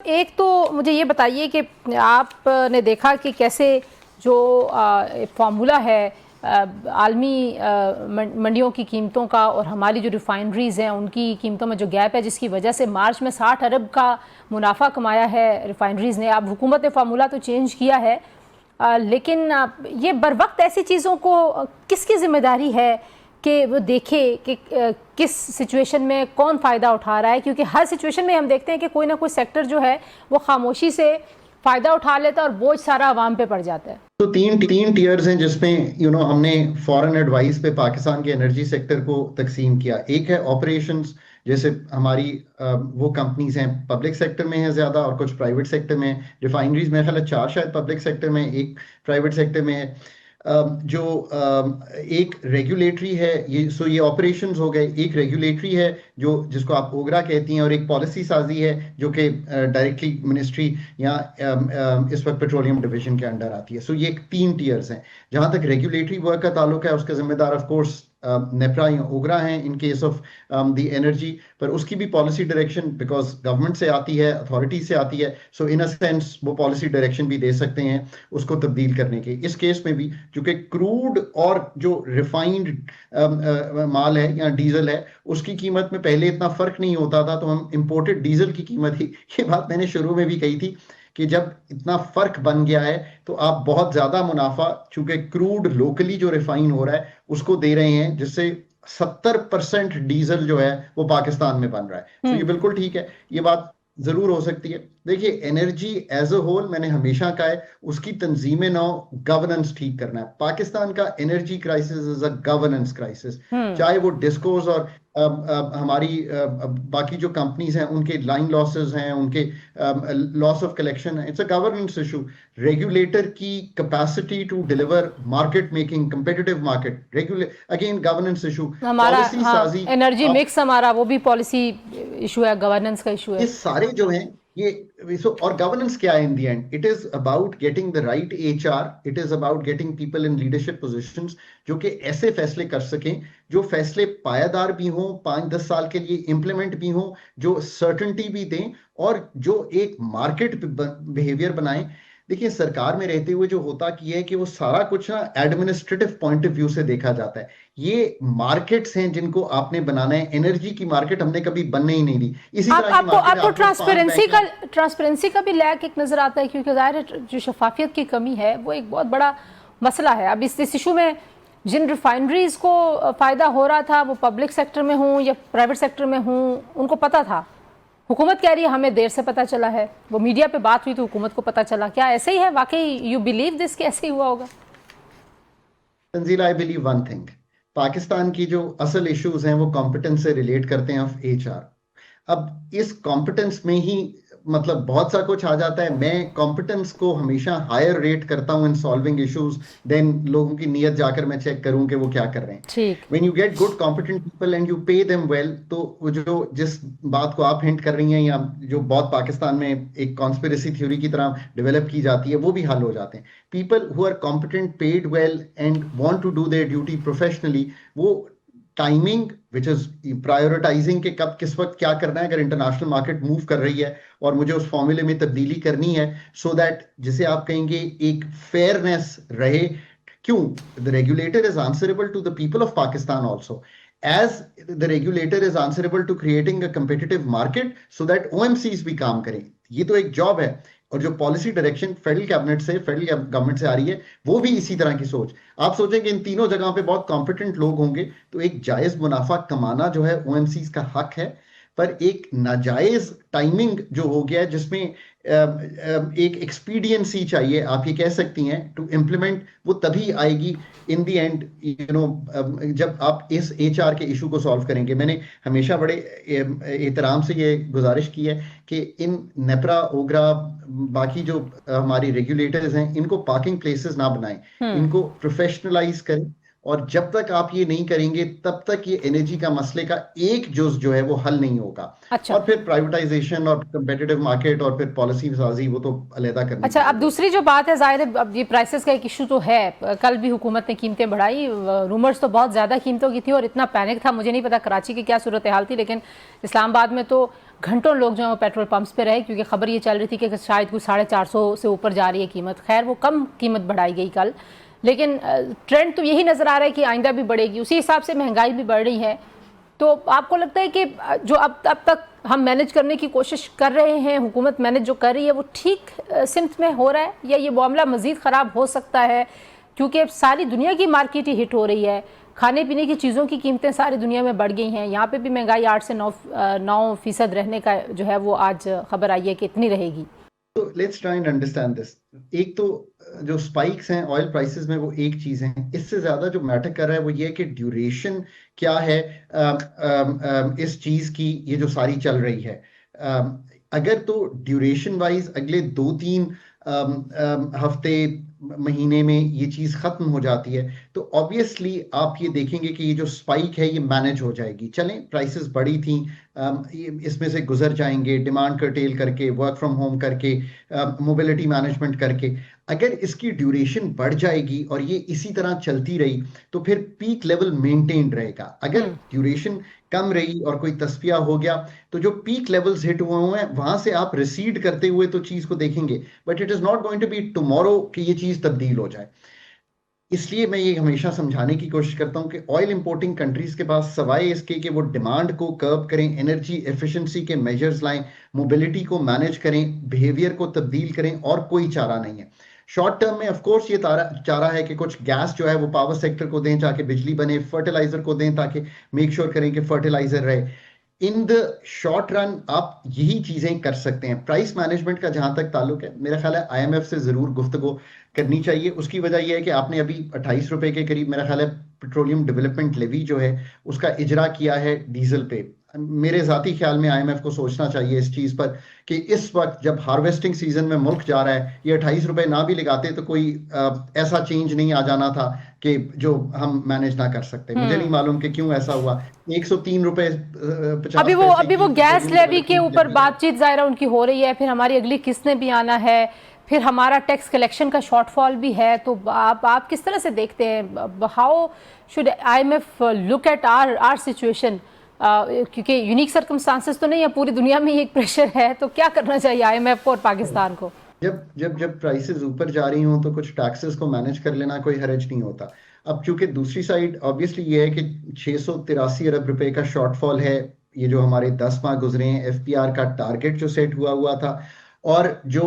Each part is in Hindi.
एक तो मुझे ये बताइए कि आपने देखा कि कैसे जो फार्मूला है आलमी मंडियों की कीमतों का और हमारी जो रिफाइनरीज़ हैं उनकी कीमतों में जो गैप है, जिसकी वजह से मार्च में 60 अरब का मुनाफा कमाया है रिफाइनरीज़ ने। अब हुकूमत ने फार्मूला तो चेंज किया है, लेकिन ये बर वक्त ऐसी चीज़ों को किसकी ज़िम्मेदारी है कि वो देखे कि किस सिचुएशन में कौन फ़ायदा उठा रहा है, क्योंकि हर सिचुएशन में हम देखते हैं कि कोई ना कोई सेक्टर जो है वो खामोशी से फ़ायदा उठा लेता है और बोझ सारा आवाम पे पड़ जाता है। तो तीन तीन टीयर्स हैं जिसमें हमने फॉरेन एडवाइस पे पाकिस्तान के एनर्जी सेक्टर को तकसीम किया। एक है ऑपरेशंस, जैसे हमारी वो कंपनीज हैं पब्लिक सेक्टर में है ज्यादा और कुछ प्राइवेट सेक्टर में है। रिफाइनरीज में ख्याल 4 शायद पब्लिक सेक्टर में, एक प्राइवेट सेक्टर में है। जो एक रेगुलेटरी है, ये ऑपरेशंस हो गए। एक रेगुलेटरी है जो जिसको आप ओगरा कहती हैं, और एक पॉलिसी साजी है जो कि डायरेक्टली मिनिस्ट्री या इस वक्त पेट्रोलियम डिवीजन के अंडर आती है। सो ये 3 टीयर्स हैं। जहां तक रेगुलेटरी वर्क का ताल्लुक है, उसका जिम्मेदार ऑफ कोर्स नेपरा या ओगरा हैं in case of the energy, पर उसकी भी पॉलिसी डायरेक्शन बिकॉज गवर्नमेंट से आती है, अथॉरिटी से आती है। सो इन अ सेंस वो पॉलिसी डायरेक्शन भी दे सकते हैं उसको तब्दील करने के। इस केस में भी चूंकि क्रूड और जो रिफाइंड माल है या डीजल है उसकी कीमत में पहले इतना फर्क नहीं होता था, तो हम इंपोर्टेड डीजल की कीमत ही, ये बात मैंने शुरू में भी कही थी कि जब इतना फर्क बन गया है तो आप बहुत ज्यादा मुनाफा, चूंकि क्रूड लोकली जो रिफाइन हो रहा है उसको दे रहे हैं, जिससे 70% डीजल जो है वो पाकिस्तान में बन रहा है। तो ये बिल्कुल ठीक है, ये बात जरूर हो सकती है। देखिए, एनर्जी एज अ होल मैंने हमेशा कहा है उसकी तंजीम नौ गवर्नेंस ठीक करना है। पाकिस्तान का energy crisis is a governance crisis, चाहे वो डिस्कोस और हमारी बाकी जो कंपनीज हैं उनके लाइन लॉसेस हैं, उनके लॉस ऑफ कलेक्शन है। It's a governance issue. Regulator की capacity to deliver market making competitive market, regulate again governance issue. हमारा पॉलिसी साजी, एनर्जी मिक्स हमारा वो भी पॉलिसी इशू है, गवर्नेंस का इशू ये है। सारे जो हैं और गवर्नेंस क्या है in the end? It is about getting the right HR, it is about getting people in leadership positions जो कि ऐसे फैसले कर सकें जो फैसले पायादार भी हों, 5-10 साल के लिए इंप्लीमेंट भी हों, जो सर्टेनिटी भी दें और जो एक मार्केट बिहेवियर बनाएं। देखिए, सरकार में रहते हुए जो होता कि है कि वो सारा कुछ ना एडमिनिस्ट्रेटिव पॉइंट ऑफ व्यू से देखा जाता है। ये मार्केट्स हैं जिनको आपने बनाना है। एनर्जी की मार्केट हमने कभी बनने ही नहीं दी। इसी आप तरह की आपको मार्केट आपको आपके पास 5 बैंक हैं। ट्रांसपेरेंसी का भी लैक एक नजर आता है, क्योंकि जाहिर है जो शफाफियत की कमी है वो एक बहुत बड़ा मसला है। अब इस इशू में जिन रिफाइनरीज को फायदा हो रहा था वो पब्लिक सेक्टर में हूँ या प्राइवेट सेक्टर में हूँ, उनको पता था। हुकूमत कह रही है हमें देर से पता चला है, वो मीडिया पे बात हुई तो हुकूमत को पता चला। क्या ऐसे ही है वाकई? यू बिलीव दिस कि ऐसे ही हुआ होगा? Tanzeel, I believe one thing, Pakistan की जो असल इश्यूज हैं वो कॉम्पिटेंस से रिलेट करते हैं ऑफ एचआर। अब इस कॉम्पिटेंस में ही मतलब बहुत सा कुछ आ जाता है। मैं कॉम्पिटेंस को हमेशा हायर रेट करता हूं इन सॉल्विंग इश्यूज देन लोगों की नीयत जाकर मैं चेक करूं कि वो क्या कर रहे हैं। ठीक। When you get good competent people and you pay them well, तो वो जो जिस बात को आप हिंट कर रही हैं या जो बहुत पाकिस्तान में एक कॉन्स्पिरेसी थ्योरी की तरह डेवलप की जाती है, वो भी हल हो जाते हैं। People who are competent, paid well and want to do their duty professionally, वो टाइमिंग विच इज प्रायोरिटाइजिंग के कब किस वक्त क्या करना है। अगर इंटरनेशनल मार्केट मूव कर रही है और मुझे उस फॉर्मूले में तब्दीली करनी है सो दैट जिसे आप कहेंगे एक फेयरनेस रहे। क्यों? The regulator is answerable to the people of Pakistan also, as the regulator is answerable to creating a competitive market so that OMCs भी काम करें। ये तो एक जॉब है। और जो पॉलिसी डायरेक्शन फेडरल कैबिनेट से, फेडरल गवर्नमेंट से आ रही है, वो भी इसी तरह की सोच। आप सोचें कि इन तीनों जगहों पे बहुत कॉम्पिटेंट लोग होंगे तो एक जायज मुनाफा कमाना जो है ओएमसीज का हक है। पर एक नाजायज टाइमिंग जो हो गया है जिसमें एक एक्सपीडियंसी चाहिए, आप ये कह सकती हैं, टू इम्प्लीमेंट, वो तभी आएगी इन द एंड जब आप इस एचआर के इशू को सॉल्व करेंगे। मैंने हमेशा बड़े एहतराम से ये गुजारिश की है कि इन नेपरा, ओगरा, बाकी जो हमारी रेगुलेटर्स हैं, इनको पार्किंग प्लेसेस ना बनाएं, इनको प्रोफेशनलाइज करें। और जब तक आप ये नहीं करेंगे तब तक ये एनर्जी का मसले का एक जुज जो है वो हल नहीं होगा। अच्छा। और फिर प्राइवेटाइजेशन और कंपेटिटिव मार्केट और फिर पॉलिसी साजी वो तो अलहदा करने अच्छा, की अब जरूरत दूसरी जो बात है, जाहिर है अब ये प्राइसेस का एक इशू तो है। कल भी हुकूमत ने कीमतें बढ़ाई, रूमर्स तो बहुत ज़्यादा कीमतों की थी और इतना पैनिक था। मुझे नहीं पता कराची की क्या सूरत हाल थी, लेकिन इस्लामाबाद में तो घंटों लोग जो है वो पेट्रोल पंप्स पे रहे, क्योंकि खबर ये चल रही थी कि शायद कुछ 450 से ऊपर जा रही है कीमत। खैर वो कम कीमत बढ़ाई गई कल, लेकिन ट्रेंड तो यही नज़र आ रहा है कि आइंदा भी बढ़ेगी। उसी हिसाब से महंगाई भी बढ़ रही है। तो आपको लगता है कि जो अब तक हम मैनेज करने की कोशिश कर रहे हैं, हुकूमत मैनेज जो कर रही है, वो ठीक सिमत में हो रहा है, या ये मामला मज़ीद ख़राब हो सकता है? क्योंकि सारी दुनिया की मार्केट ही हिट हो रही है, खाने पीने की चीज़ों की कीमतें सारी दुनिया में बढ़ गई हैं। यहाँ पे भी महंगाई 8 से 9% रहने का जो है वो आज खबर आई है कि इतनी रहेगी। तो let's try and understand this. एक तो जो स्पाइक्स हैं ऑयल प्राइसेस में, वो एक चीज है। इससे ज्यादा जो मैटर कर रहा है वो ये है कि ड्यूरेशन क्या है इस चीज की, ये जो सारी चल रही है। अगर तो ड्यूरेशन वाइज अगले 2-3 हफ्ते महीने में ये चीज खत्म हो जाती है, तो ऑब्वियसली आप ये देखेंगे कि ये जो स्पाइक है ये मैनेज हो जाएगी। चलें, प्राइसेस बढ़ी थी, इसमें से गुजर जाएंगे डिमांड कर्टेल करके, वर्क फ्रॉम होम करके, मोबिलिटी मैनेजमेंट करके। अगर इसकी ड्यूरेशन बढ़ जाएगी और ये इसी तरह चलती रही तो फिर पीक लेवल मेंटेन रहेगा। अगर ड्यूरेशन कम रही और कोई तस्फिया हो गया तो जो पीक लेवल्स हिट हुए हैं वहां से आप रिसीड करते हुए तो चीज को देखेंगे, but it is not going to be tomorrow कि ये चीज तब्दील हो जाए। इसलिए मैं ये हमेशा समझाने की कोशिश करता हूं कि ऑयल इंपोर्टिंग कंट्रीज के पास सवाए इसके कि वो डिमांड को कर्व करें, एनर्जी एफिशिएंसी के मेजर्स लाएं, मोबिलिटी को मैनेज करें, बिहेवियर को तब्दील करें, और कोई चारा नहीं है। शॉर्ट टर्म में ऑफ कोर्स ये चारा है कि कुछ गैस जो है वो पावर सेक्टर को दें ताकि बिजली बने, फर्टिलाइजर को दें ताकि मेक श्योर करें कि फर्टिलाइजर रहे। इन द शॉर्ट रन आप यही चीजें कर सकते हैं। प्राइस मैनेजमेंट का जहां तक ताल्लुक है, मेरा ख्याल है आईएमएफ से जरूर गुफ्तगू करनी चाहिए। उसकी वजह यह है कि आपने अभी 28 रुपए के करीब मेरा ख्याल है पेट्रोलियम डेवलपमेंट लेवी जो है उसका इजरा किया है डीजल पे। मेरे जाती ख्याल में आईएमएफ को सोचना चाहिए इस चीज पर कि इस वक्त जब हार्वेस्टिंग सीजन में मुल्क जा रहा है, ये 28 रुपए ना भी लगाते तो कोई ऐसा चेंज नहीं आ जाना था कि जो हम मैनेज ना कर सकते। मुझे नहीं मालूम कि क्यों ऐसा हुआ। 103 रुपए 50 अभी वो गैस लेवी के ऊपर बातचीत जाहिर उनकी हो रही है, फिर हमारी अगली किस्त ने भी आना है, फिर हमारा टैक्स कलेक्शन का शॉर्टफॉल भी है। तो आप किस तरह से देखते हैं, how should IMF look at our situation? क्योंकि यूनिक सर्कमस्टांसेस तो नहीं है, पूरी दुनिया में ही एक प्रेशर है, तो क्या करना चाहिए आईएमएफ को और पाकिस्तान को? जब प्राइसेस ऊपर जा रही हों तो कुछ टैक्सेस को मैनेज कर लेना कोई हर्ज नहीं होता। अब चूंकि दूसरी साइड ऑब्वियसली ये है कि 683 अरब रुपए का शॉर्टफॉल है, ये जो हमारे 10 माह गुजरे हैं, एफपीआर का टारगेट जो सेट हुआ था और जो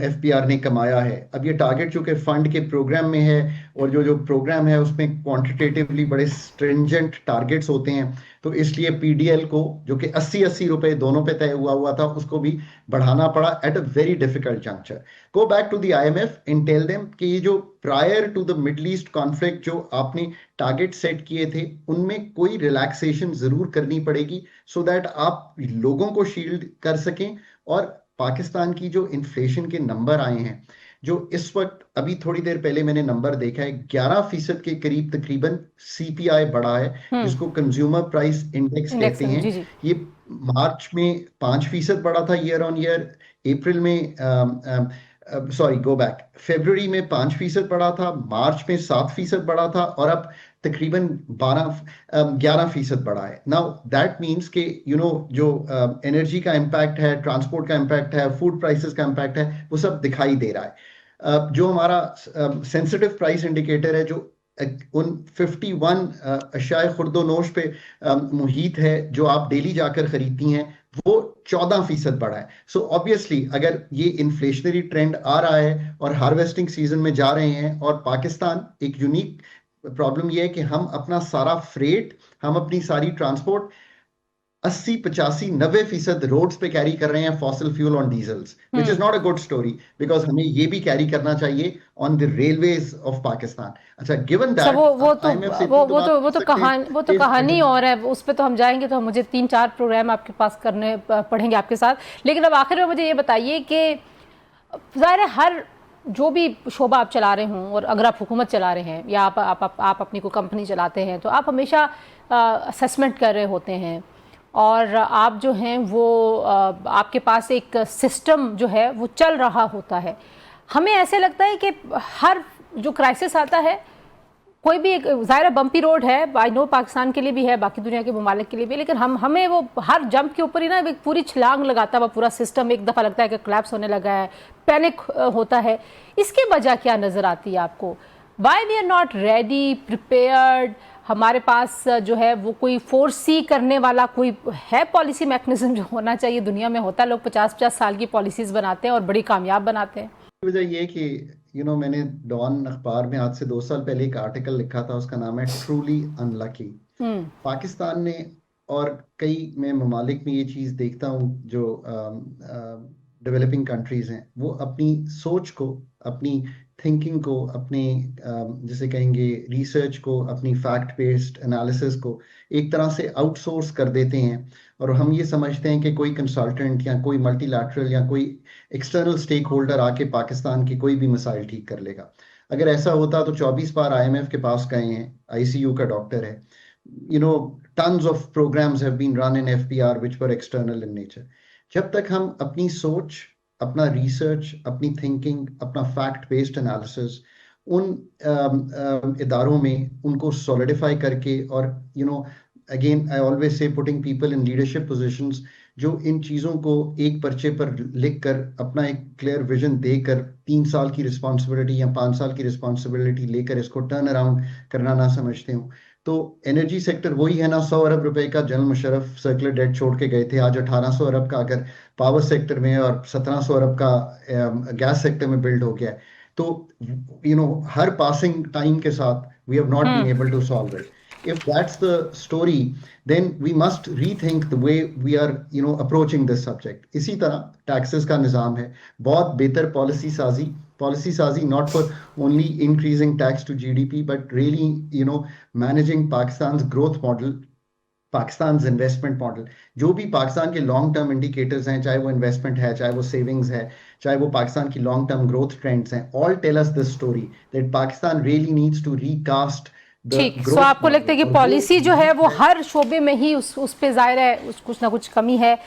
एफपीआर ने कमाया है। अब ये टारगेट चूंकि फंड के प्रोग्राम में है और जो प्रोग्राम है उसमें क्वांटिटेटिवली बड़े स्ट्रिंजेंट टारगेट्स होते हैं, तो इसलिए पीडीएल को जो कि 80-80 रुपए दोनों पे तय हुआ था उसको भी बढ़ाना पड़ा at a very difficult juncture. Go back to the IMF and tell them कि ये जो prior to the middle east conflict जो आपने टारगेट सेट किए थे उनमें कोई रिलैक्सेशन जरूर करनी पड़ेगी, सो दैट आप लोगों को शील्ड कर सकें। और पाकिस्तान की जो इन्फ्लेशन के नंबर आए हैं, जो इस वक्त अभी थोड़ी देर पहले मैंने नंबर देखा है, 11% के करीब तकरीबन सीपीआई बढ़ा है, जिसको कंज्यूमर प्राइस इंडेक्स कहते हैं। जी। ये मार्च में 5% बढ़ा था ईयर ऑन ईयर, अप्रैल में सॉरी गो बैक, फरवरी में 5% बढ़ा था, मार्च में 7% बढ़ा था, और अब तकरीबन 11% बढ़ा है। नाउ दैट मीन्स कि जो एनर्जी का इम्पैक्ट है, ट्रांसपोर्ट का इम्पैक्ट है, फूड प्राइसेस का इम्पैक्ट है, वो सब दिखाई दे रहा है। जो हमारा सेंसिटिव प्राइस इंडिकेटर है जो उन 51 अशाए खुर्दोनोश पे मुहित है जो आप डेली जाकर खरीदती हैं, वो 14% बढ़ा है। सो ऑब्वियसली अगर ये इन्फ्लेशनरी ट्रेंड आ रहा है और हार्वेस्टिंग सीजन में जा रहे हैं, और पाकिस्तान एक यूनिक प्रॉब्लम ये है कि हम अपना सारा फ्रेट, हम अपनी सारी ट्रांसपोर्ट 80, 85, 90% रोड्स पे कैरी कर रहे हैं fossil fuel on diesels, which is not a good story, because हमें ये भी कैरी करना चाहिए on the railways of Pakistan. अच्छा, गिवन दैट वो तो कहानी और है, उस पर तो हम जाएंगे तो मुझे 3-4 प्रोग्राम आपके पास करने पड़ेंगे आपके साथ। लेकिन अब आखिर में मुझे ये बताइए कि ज़ाहिर है हर जो भी शोबा आप चला रहे हों, और अगर आप हुकूमत चला रहे हैं या आप अपनी कोई कंपनी चलाते हैं, तो आप हमेशा असेसमेंट कर रहे होते हैं, और आप जो हैं वो आपके पास एक सिस्टम जो है वो चल रहा होता है। हमें ऐसे लगता है कि हर जो क्राइसिस आता है कोई भी एक ज़ाहिर बम्पी रोड है, आई नो पाकिस्तान के लिए भी है, बाकी दुनिया के ममालिक के लिए भी, लेकिन हमें वो हर जंप के ऊपर ही ना एक पूरी छलांग लगाता हुआ पूरा सिस्टम एक दफ़ा लगता है कि कोलैप्स होने लगा है, पैनिक होता है। इसकी वजह क्या नज़र आती है आपको? Why we are not ready, prepared? हमारे पास जो है वो कोई फोर्सी करने वाला कोई है पॉलिसी मैकेनिज्म जो होना चाहिए? दुनिया में होता है, लोग 50-50 साल की पॉलिसीज बनाते हैं और बड़ी कामयाब बनाते हैं। वजह ये कि मैंने डॉन अखबार में आज से 2 साल पहले एक आर्टिकल लिखा था, उसका नाम है ट्रूली अनलकी। पाकिस्तान ने और कई मैं ममालिक में ये चीज़ देखता हूँ जो डेवलपिंग कंट्रीज हैं, वो अपनी सोच को, अपनी थिंकिंग को, अपने जिसे कहेंगे रिसर्च को, अपनी फैक्ट बेस्ड एनालिसिस को एक तरह से आउटसोर्स कर देते हैं और हम ये समझते हैं कि कोई कंसल्टेंट या कोई मल्टीलैटरल या कोई एक्सटर्नल स्टेक होल्डर आके पाकिस्तान की कोई भी मसाइल ठीक कर लेगा। अगर ऐसा होता तो 24 बार IMF के पास गए हैं, ICU का डॉक्टर है, tons of programs have been run in FPR which were external in nature। जब तक हम अपनी सोच, अपना रिसर्च, अपनी थिंकिंग, अपना फैक्ट बेस्ड एनालिसिस उन इदारों में उनको सॉलिडिफाई करके और again I always say putting people in leadership positions, जो इन चीज़ों को एक पर्चे पर लिख कर अपना एक क्लियर विजन देकर 3 साल की रिस्पॉन्सिबिलिटी या 5 साल की रिस्पॉन्सिबिलिटी लेकर इसको टर्न अराउंड करना ना समझते हो। तो एनर्जी सेक्टर वही है ना, 100 अरब रुपए का जनरल मुशर्रफ सर्कुलर डेट छोड़ के गए थे, आज 1800 अरब का अगर पावर सेक्टर में और 1700 अरब का गैस सेक्टर में बिल्ड हो गया है। तो हर पासिंग टाइम के साथ we have not been able to solve it. If that's the story, then we must rethink the way we are, approaching this subject. इसी तरह टैक्सेस का निज़ाम है, बहुत बेहतर पॉलिसी साजी not for only increasing tax to GDP, but really, managing Pakistan's growth model, Pakistan investment model. जो भी पाकिस्तान के लॉन्ग टर्म इंडिकेटर्स हैं, चाहे वो इन्वेस्टमेंट है, चाहे वो सेविंग्स है, चाहे वो पाकिस्तान की लॉन्ग टर्म ग्रोथ ट्रेंड्स हैं, all tell us this story that Pakistan really needs to recast. ठीक, सो आपको लगता है कि पॉलिसी जो है वो हर शोबे में ही उस पे ज़ाहिर है कुछ ना कुछ कमी है।